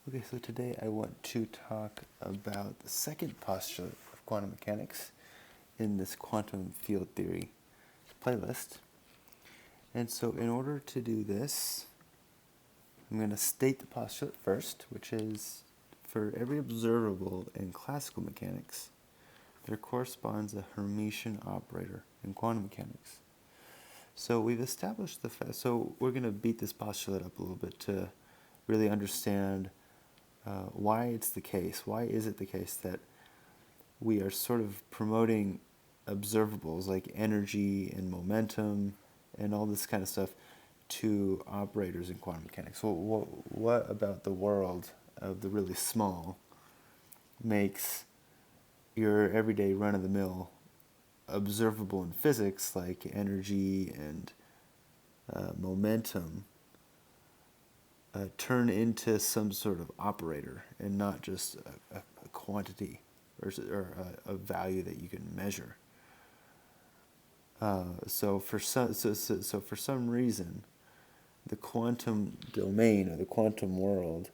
Okay, so today I want to talk about the second postulate of quantum mechanics in this quantum field theory playlist. And so in order to do this, I'm going to state the postulate first, which is for every observable in classical mechanics, there corresponds a Hermitian operator in quantum mechanics. So we've established so we're going to beat this postulate up a little bit to really understand why it's the case. Why is it the case that we are sort of promoting observables like energy and momentum and all this kind of stuff to operators in quantum mechanics? Well, what about the world of the really small makes your everyday run-of-the-mill observable in physics like energy and momentum turn into some sort of operator and not just a quantity or a value that you can measure. So for some reason, the quantum domain or the quantum world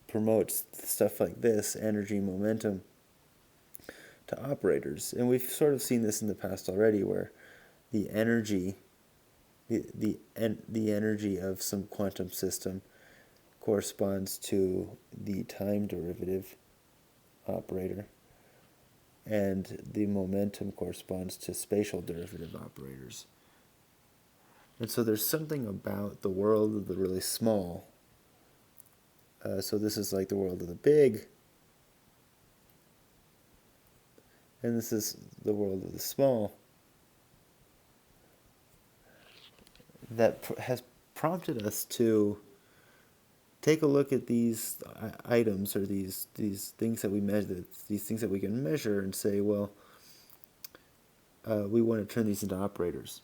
promotes stuff like this, energy, momentum, to operators. And we've sort of seen this in the past already, where the energy the energy of some quantum system corresponds to the time derivative operator, and the momentum corresponds to spatial derivative operators. And so there's something about the world of the really small. So this is like the world of the big, and this is the world of the small, that has prompted us to take a look at these items or these things that we measure, these things that we can measure, and say, well, we want to turn these into operators.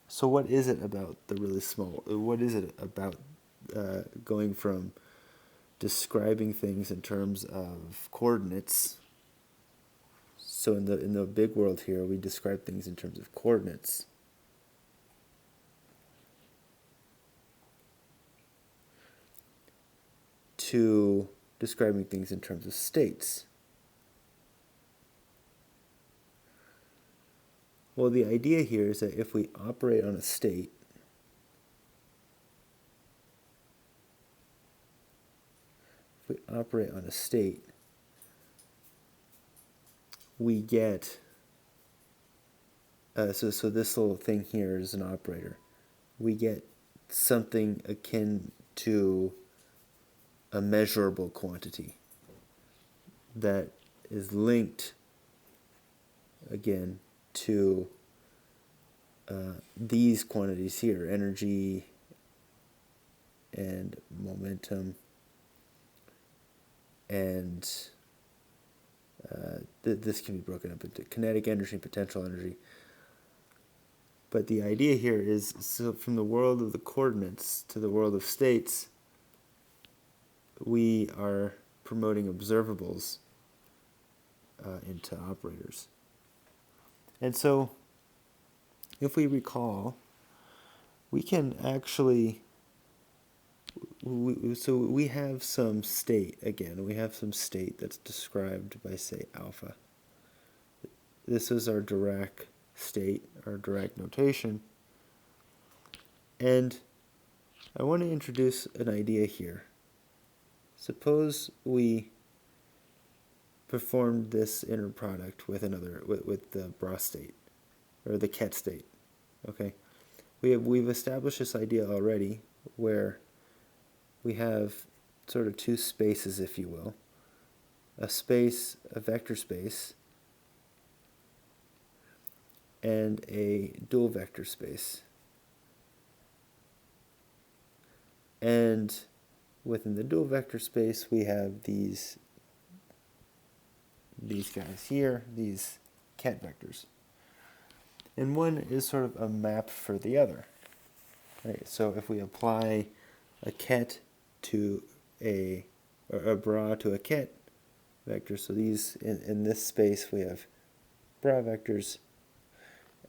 So what is it about the really small? What is it about going from describing things in terms of coordinates? So in the big world here, we describe things in terms of coordinates. To describing things in terms of states. Well, the idea here is that if we operate on a state, we get, so this little thing here is an operator. We get something akin to a measurable quantity that is linked, again, to these quantities here, energy and momentum, and this can be broken up into kinetic energy and potential energy. But the idea here is, so from the world of the coordinates to the world of states, we are promoting observables into operators. And so, if we recall, we can actually, so we have some state, again, we have some state that's described by, say, alpha. This is our Dirac state, our Dirac notation. And I want to introduce an idea here. Suppose we performed this inner product with the bra state, or the ket state. Okay, we've established this idea already, where we have sort of two spaces, if you will, a vector space, and a dual vector space. And within the dual vector space, we have these guys here, these ket vectors. And one is sort of a map for the other. Right? So if we apply a ket to or a bra to a ket vector, so these, in this space we have bra vectors,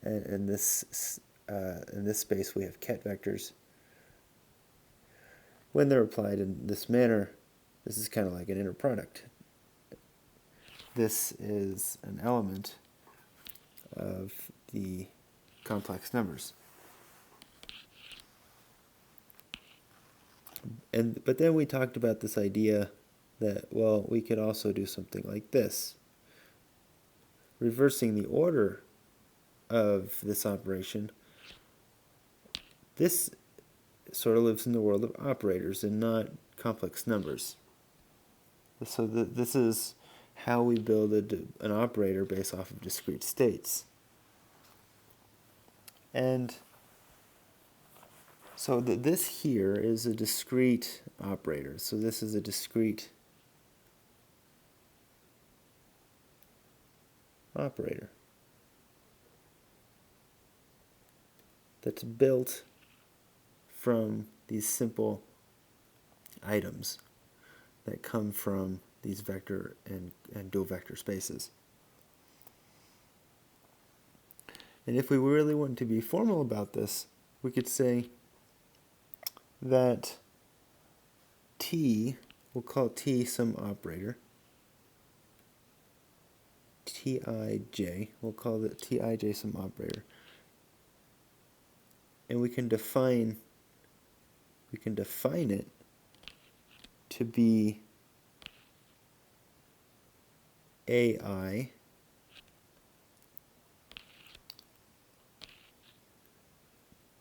and in this space we have ket vectors. when they're applied in this manner, this is kind of like an inner product. This is an element of the complex numbers. But then we talked about this idea that, well, we could also do something like this. Reversing the order of this operation, this sort of lives in the world of operators and not complex numbers. So this is how we build an operator based off of discrete states. And so this here is a discrete operator. So this is a discrete operator that's built from these simple items that come from these vector and dual vector spaces. And if we really want to be formal about this, we could say that T, we'll call T some operator, Tij, we'll call it Tij some operator. And we can define it to be AI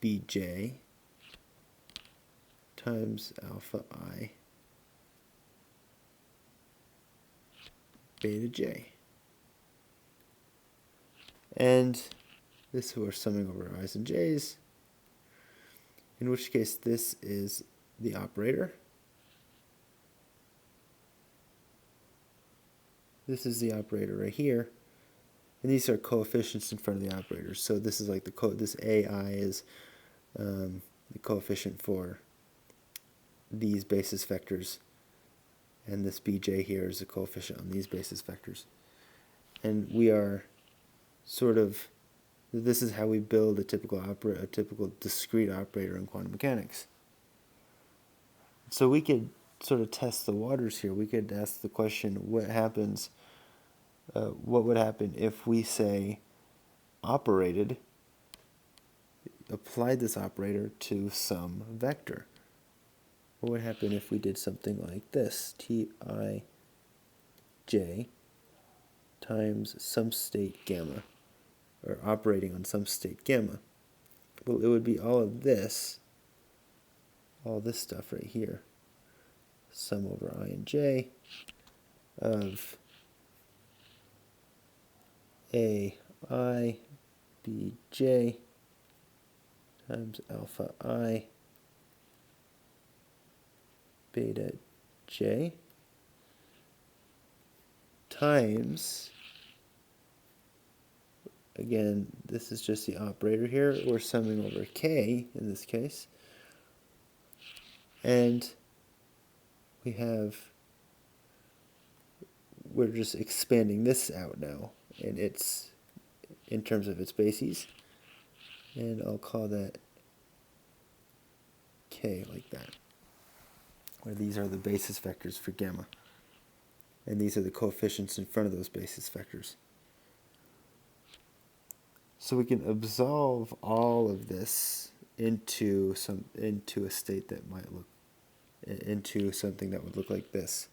Bj times alpha I beta j. And this we're summing over i's and j's, in which case this is the operator. This is the operator right here. And these are coefficients in front of the operators. So this is like this AI is the coefficient for these basis vectors, and this Bj here is a coefficient on these basis vectors. And we are sort of, this is how we build a typical discrete operator in quantum mechanics. So we could sort of test the waters here. We could ask the question, what would happen if we say applied this operator to some vector? What would happen if we did something like this? Tij times some state gamma, or operating on some state gamma. Well, it would be all this stuff right here, sum over I and j of AI Bj times alpha I beta j times, again, this is just the operator here. We're summing over k in this case. And we're just expanding this out now, and it's in terms of its bases. And I'll call that k like that, where these are the basis vectors for gamma. And these are the coefficients in front of those basis vectors. So we can absolve all of this into a state that might look into something that would look like this.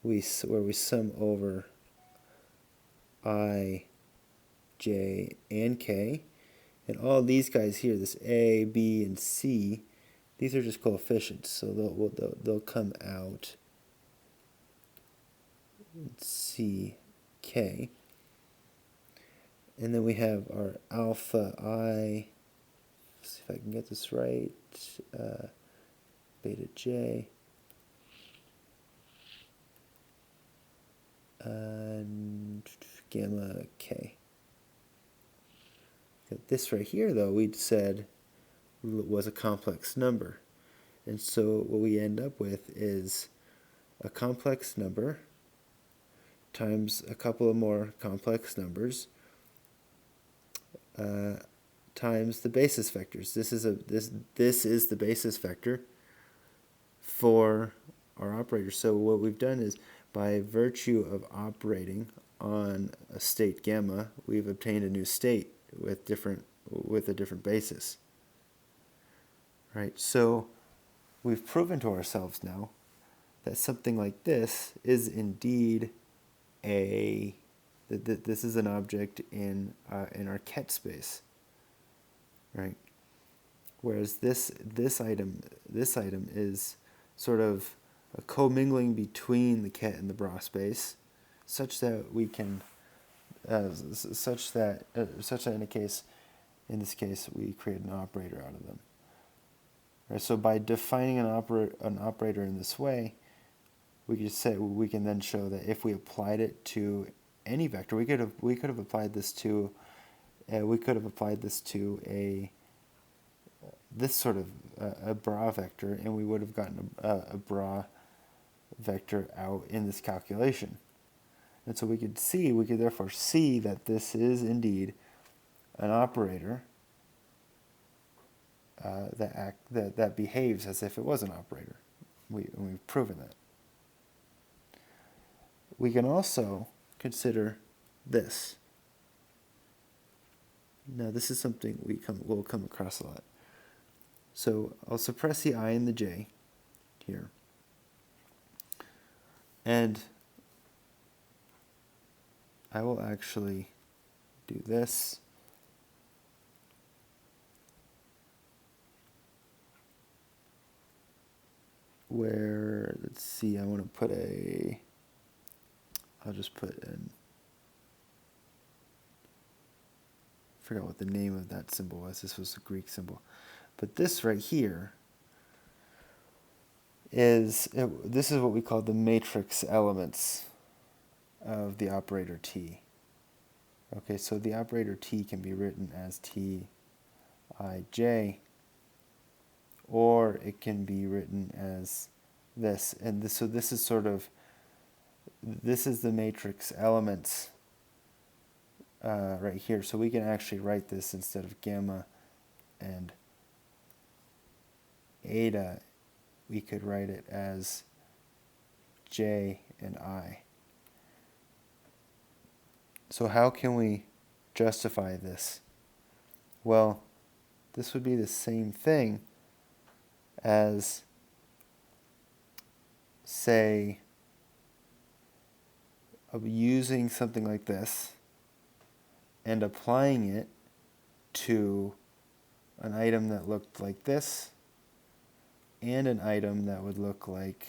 Where we sum over I, j, and k, and all these guys here, this a, b, and c, these are just coefficients, so they'll come out c, k. And then we have our alpha I, let's see if I can get this right, beta j, and gamma k. This right here, though, we'd said was a complex number. And so what we end up with is a complex number times a couple of more complex numbers times the basis vectors. This is the basis vector for our operator. So what we've done is, by virtue of operating on a state gamma, we've obtained a new state with a different basis. Right? So we've proven to ourselves now that something like this is indeed this is an object in our ket space, right? Whereas this item is sort of a commingling between the ket and the bra space, such that we can such that in this case we create an operator out of them. Right? So by defining an operator in this way, we can then show that if we applied it to any vector, we could have applied this to this sort of a bra vector, and we would have gotten a bra vector out in this calculation. And so we could therefore see that this is indeed an operator that behaves as if it was an operator. We've proven that. We can also consider this. Now this is something we'll come across a lot. So I'll suppress the I and the j here. And I will actually do this. Where, let's see, I want to put I'll just put in, I forgot what the name of that symbol was. This was a Greek symbol. But this right here this is what we call the matrix elements of the operator T. Okay, so the operator T can be written as Tij, or it can be written as this. And so this is the matrix elements right here. So we can actually write this, instead of gamma and eta, we could write it as j and I. So how can we justify this? Well, this would be the same thing as, say, of using something like this and applying it to an item that looked like this, and an item that would look like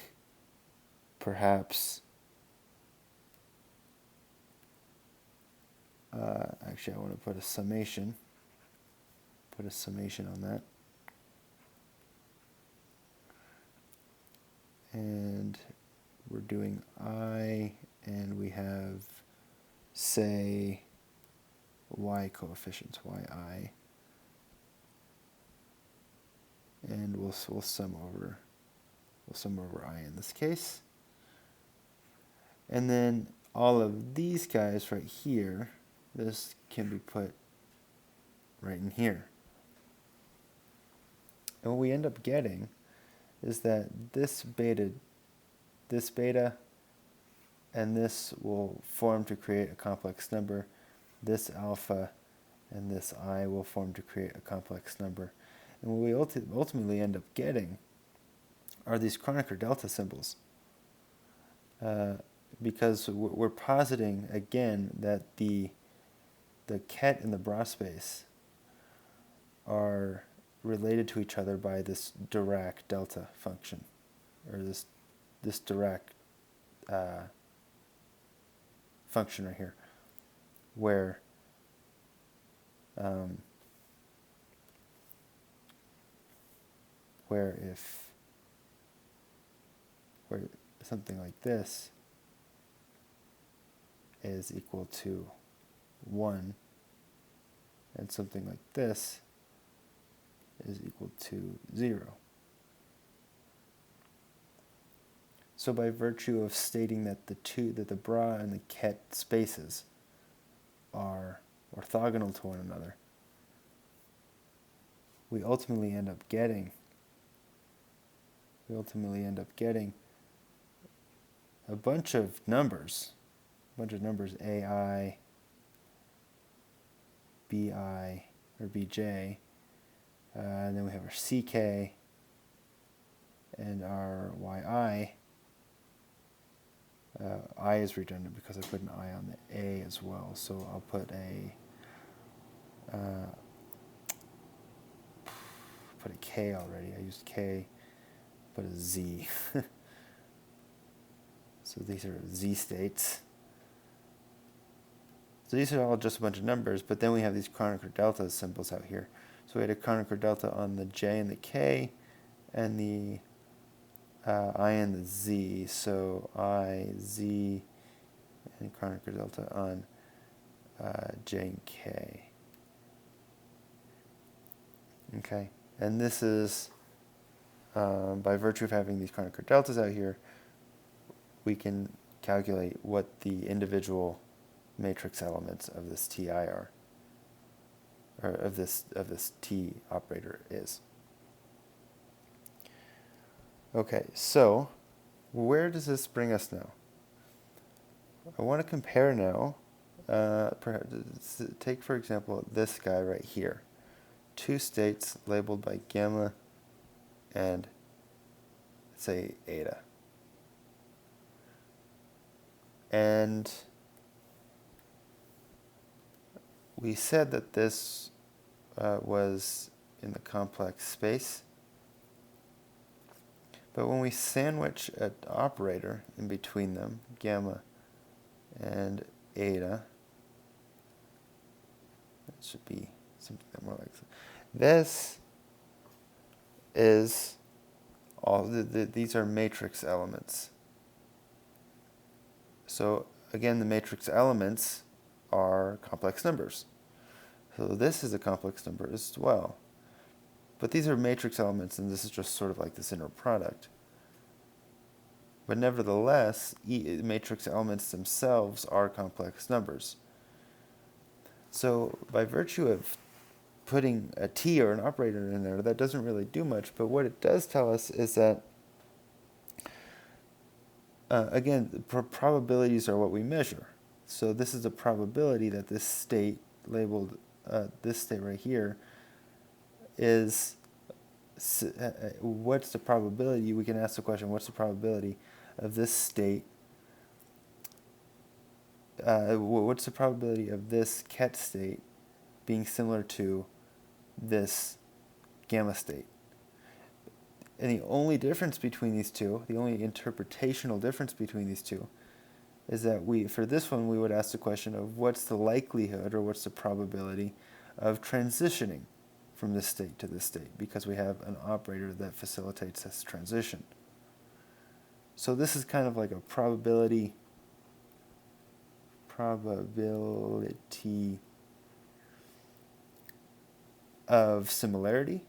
perhaps, actually I want to put a summation on that. And we're doing I, and we have, say, y coefficients, yi. And we'll sum over I in this case. And then all of these guys right here, this can be put right in here. And what we end up getting is that this beta and this will form to create a complex number. This alpha and this I will form to create a complex number. And what we ultimately end up getting are these Kronecker delta symbols. Because we're positing, again, that the ket and the bra space are related to each other by this Dirac delta function, or this Dirac function right here, where something like this is equal to 1, and something like this is equal to 0. So by virtue of stating that the bra and the ket spaces are orthogonal to one another, we ultimately end up getting we ultimately end up getting a bunch of numbers, AI, BI, or BJ, and then we have our CK and our YI. I is redundant because I put an I on the A as well, so I'll put a K already. I used K, put a Z. So these are Z states. So these are all just a bunch of numbers, but then we have these Kronecker delta symbols out here. So we had a Kronecker delta on the J and the K, and the I and the Z. So I, Z, and Kronecker delta on J and K. Okay, and this is, by virtue of having these Kronecker deltas out here, we can calculate what the individual matrix elements of this Ti are, or of this T operator is. Okay, so where does this bring us now? I want to compare now. Perhaps take for example this guy right here. Two states labeled by gamma and say eta. And we said that this was in the complex space. But when we sandwich an operator in between them, gamma and eta, it should be something more like this. This is all, these are matrix elements. So again, the matrix elements are complex numbers. So this is a complex number as well. But these are matrix elements, and this is just sort of like this inner product. But nevertheless, matrix elements themselves are complex numbers. So by virtue of putting a T or an operator in there, that doesn't really do much, but what it does tell us is that, again, probabilities are what we measure. So this is a probability that this state labeled, this state right here, is, what's the probability? We can ask the question, what's the probability of this state? What's the probability of this ket state being similar to this gamma state? And the only difference between these two, the only interpretational difference between these two, is that for this one, we would ask the question of what's the likelihood or what's the probability of transitioning from this state to this state, because we have an operator that facilitates this transition. So this is kind of like a probability of similarity.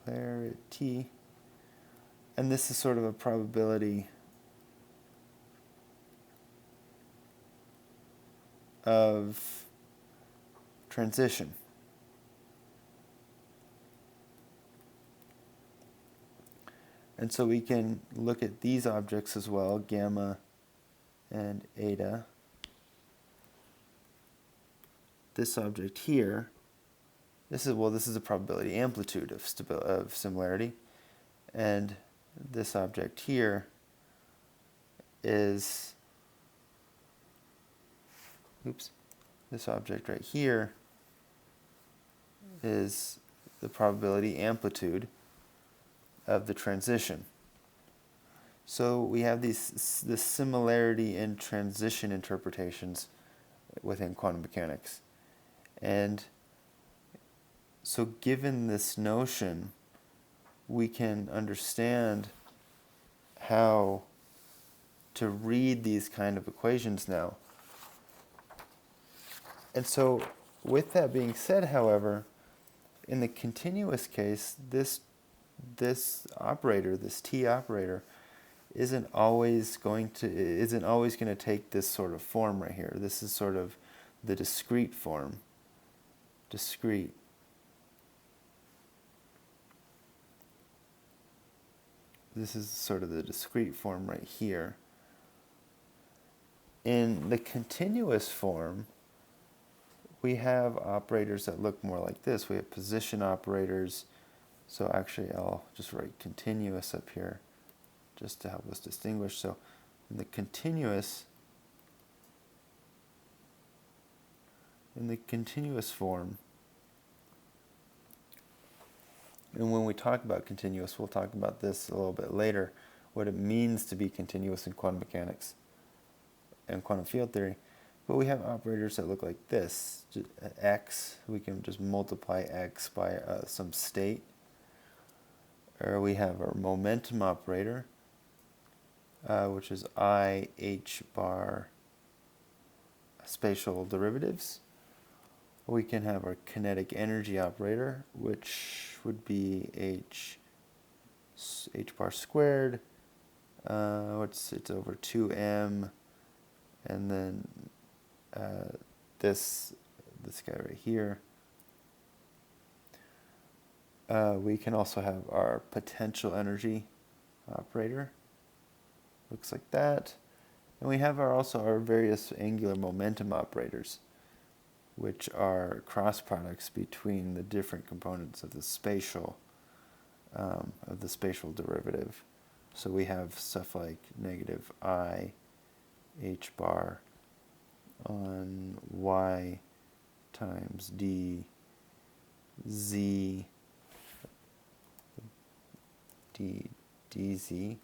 Similarity. And this is sort of a probability of transition. And so we can look at these objects as well, gamma and eta. This object here, this is a probability amplitude of similarity, and this object here is, this object right here is the probability amplitude of the transition. So we have this similarity in transition interpretations within quantum mechanics. And so given this notion, we can understand how to read these kind of equations now. And so with that being said, however, in the continuous case, this operator, this T operator, isn't always going to take this sort of form right here. This is sort of the discrete form. Discrete. this is sort of the discrete form right here. In the continuous form, we have operators that look more like this. We have position operators. So actually, I'll just write continuous up here just to help us distinguish. So in the continuous form, and when we talk about continuous, we'll talk about this a little bit later, what it means to be continuous in quantum mechanics and quantum field theory. But we have operators that look like this. X, we can just multiply X by some state. Or we have our momentum operator, which is I, H bar spatial derivatives. We can have our kinetic energy operator, which would be H bar squared. It's over 2m, and then this guy right here. We can also have our potential energy operator. Looks like that. And we have also our various angular momentum operators, which are cross products between the different components of the spatial derivative. So we have stuff like negative I H bar on Y times D Z dz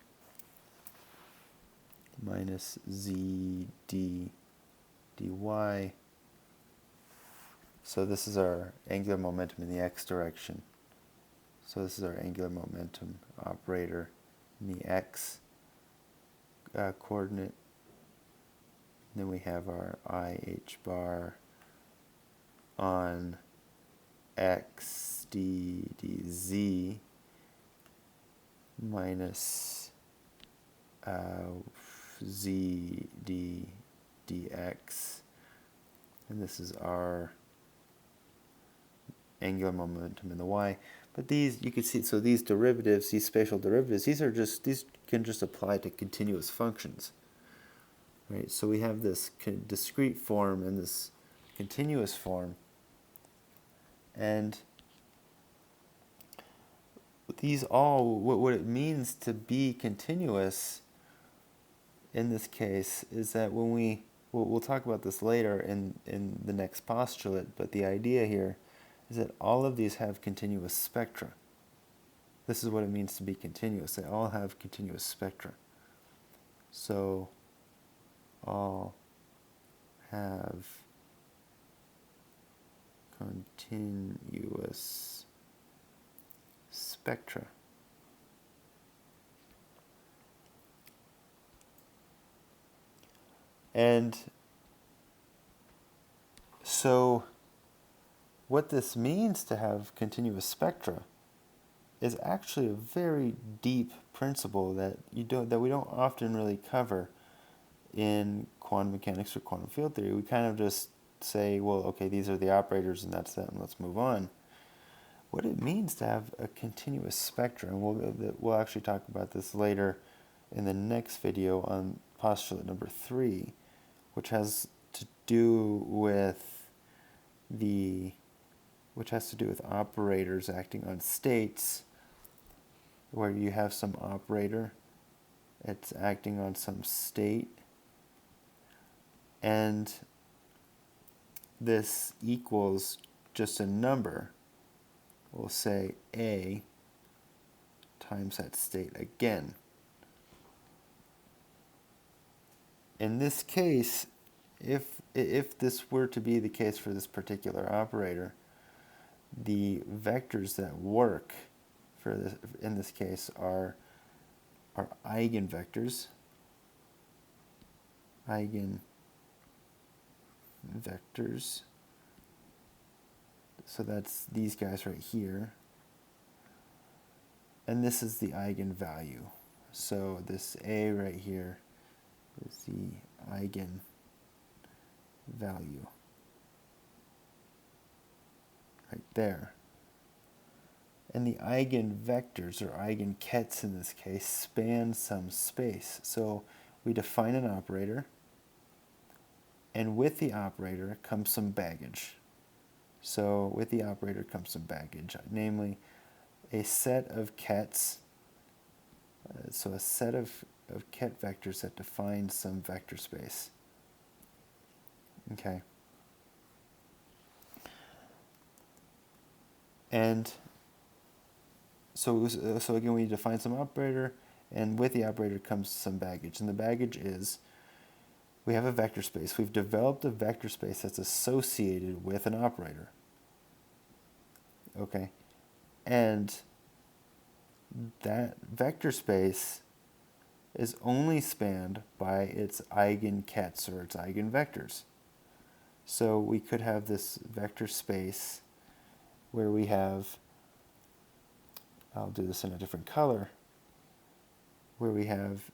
minus z d dy. So this is our angular momentum in the x direction. So this is our angular momentum operator in the x coordinate. Then we have our IH bar on x d dz minus z d dx, and this is our angular momentum in the y. But these, you can see, so these derivatives, these spatial derivatives, these can just apply to continuous functions, right? So we have this discrete form and this continuous form, and these all, what it means to be continuous in this case is that when we'll talk about this later in the next postulate, but the idea here is that all of these have continuous spectra. This is what it means to be continuous. They all have continuous spectra. So all have continuous spectra. And so what this means to have continuous spectra is actually a very deep principle that we don't often really cover in quantum mechanics or quantum field theory. We kind of just say, well, okay, these are the operators and that's that, and let's move on. What it means to have a continuous spectra, and we'll actually talk about this later in the next video on postulate number 3, which has to do with operators acting on states, where you have some operator, it's acting on some state, and this equals just a number. We'll say A times that state again. In this case, if this were to be the case for this particular operator, the vectors that work for this in this case are eigenvectors. So that's these guys right here. And this is the eigenvalue. So this A right here is the eigenvalue right there. and the eigenvectors, or eigenkets in this case, span some space. So we define an operator, and with the operator comes some baggage. So with the operator comes some baggage, namely a set of kets, so a set of ket vectors that define some vector space. Okay. And so again, we define some operator, and with the operator comes some baggage. And the baggage is, we have a vector space. We've developed a vector space that's associated with an operator. Okay. And that vector space is only spanned by its eigenkets, or its eigenvectors. So we could have this vector space where we have, I'll do this in a different color, where we have,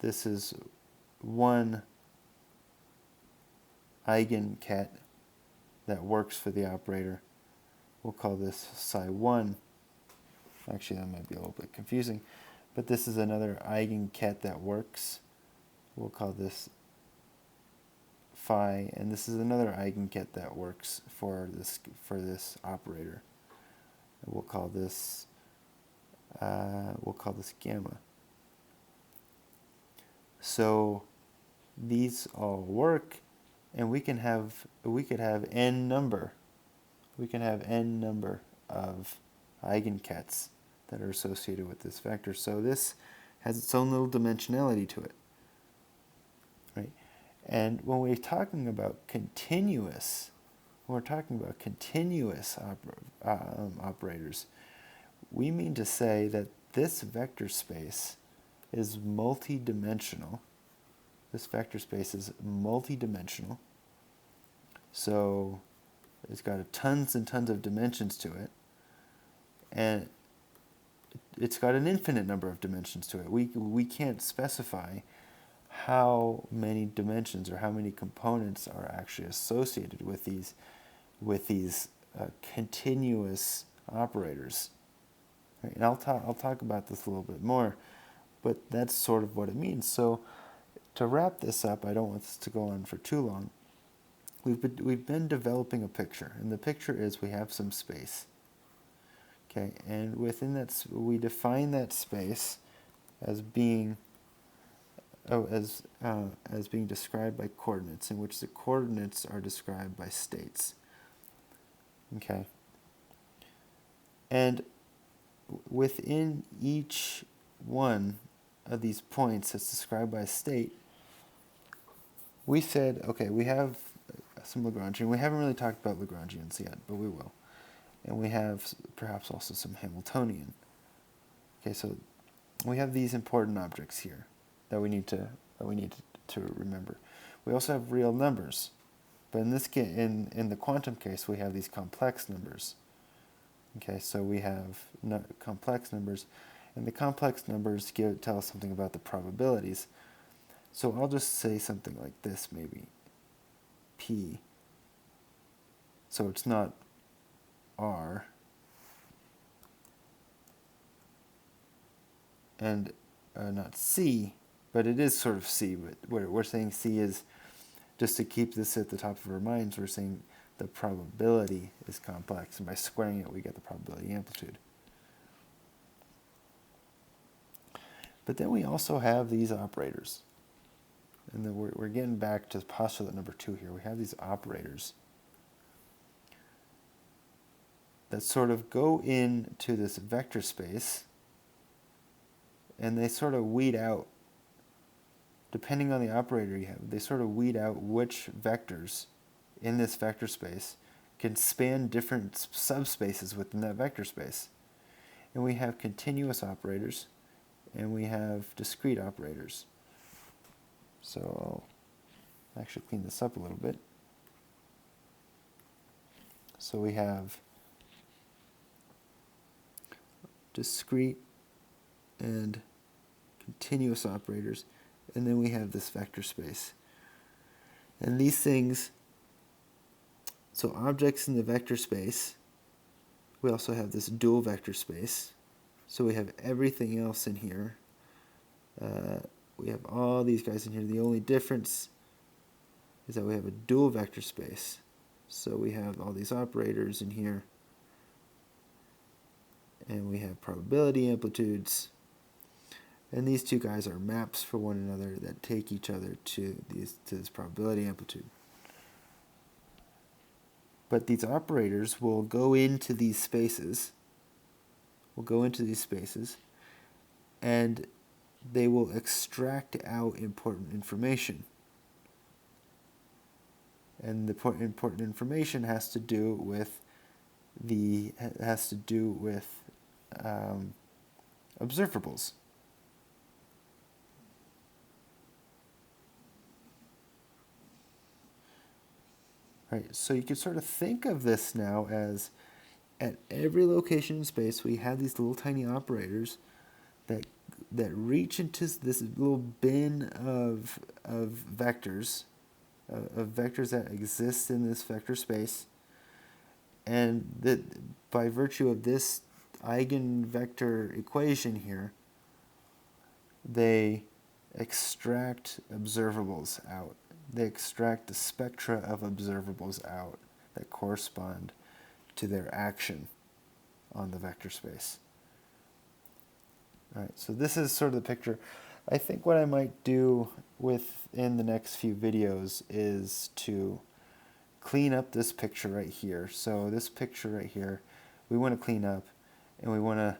this is one eigenket that works for the operator. We'll call this psi1. Actually, that might be a little bit confusing, but this is another eigenket that works. We'll call this phi, and this is another eigenket that works for this operator. And we'll call this gamma. So these all work, and we could have n number. We can have n number of eigenkets that are associated with this vector. So this has its own little dimensionality to it, right? And when we're talking about continuous, operators, we mean to say that this vector space is multidimensional. This vector space is multidimensional. So it's got tons and tons of dimensions to it, and it's got an infinite number of dimensions to it. We can't specify how many dimensions or how many components are actually associated with these continuous operators. Right? And I'll talk about this a little bit more, but that's sort of what it means. So to wrap this up, I don't want this to go on for too long. We've been developing a picture, and the picture is we have some space. Okay, and within that, we define that space as being being described by coordinates, in which the coordinates are described by states. Okay, and within each one of these points that's described by a state, we said, okay, we have some Lagrangian. We haven't really talked about Lagrangians yet, but we will. And we have perhaps also some Hamiltonian. Okay, so we have these important objects here that we need to remember. We also have real numbers, but in this case, in the quantum case, we have these complex numbers. Okay, so we have complex numbers, and the complex numbers tell us something about the probabilities. So I'll just say something like this, maybe P. So it's not R, and not C, but it is sort of C. But we're saying C is, just to keep this at the top of our minds, we're saying the probability is complex, and by squaring it we get the probability amplitude. But then we also have these operators, and then we're getting back to postulate number 2 here. We have these operators that sort of go into this vector space, and they sort of weed out, depending on the operator you have, they sort of weed out which vectors in this vector space can span different subspaces within that vector space. And we have continuous operators, and we have discrete operators. So I'll actually clean this up a little bit. So we have discrete and continuous operators, and then we have this vector space. And these things, so objects in the vector space we also have this dual vector space. So we have everything else in here. We have all these guys in here. The only difference is that we have a dual vector space. So we have all these operators in here. And we have probability amplitudes. And these two guys are maps for one another that take each other to this probability amplitude. But these operators will go into these spaces. And they will extract out important information. And the important information has to do with observables. Right, so you can sort of think of this now as at every location in space we have these little tiny operators that reach into this little bin of vectors that exist in this vector space, and that by virtue of this eigenvector equation here, they extract observables out. They extract the spectra of observables out that correspond to their action on the vector space. All right, so this is sort of the picture. I think what I might do within the next few videos is to clean up this picture right here. So this picture right here, we want to clean up, and we want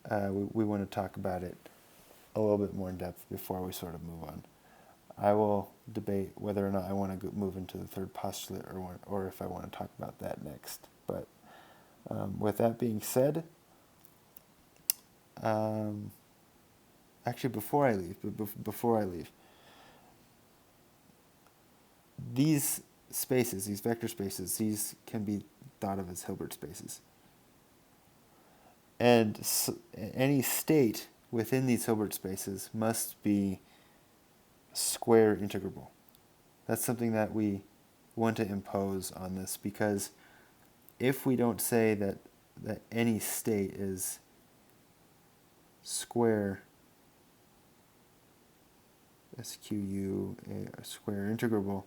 to talk about it a little bit more in depth before we sort of move on. I will debate whether or not I want to move into the third postulate or if I want to talk about that next. But with that being said, actually before I leave, these spaces, these vector spaces, these can be thought of as Hilbert spaces. And any state within these Hilbert spaces must be square integrable. That's something that we want to impose on this, because if we don't say that any state is square SQU square integrable,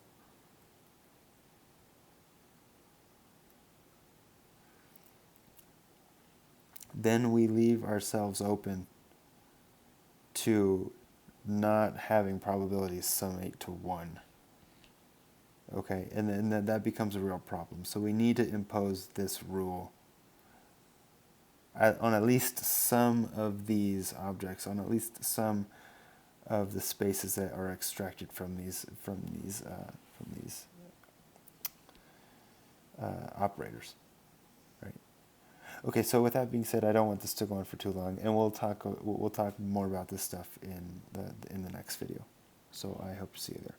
then we leave ourselves open to not having probabilities summate to 1. Okay, and then that becomes a real problem. So we need to impose this rule on at least some of these objects, on at least some of the spaces that are extracted from these operators. Right. Okay, so with that being said, I don't want this to go on for too long, and we'll talk more about this stuff in the next video. So I hope to see you there.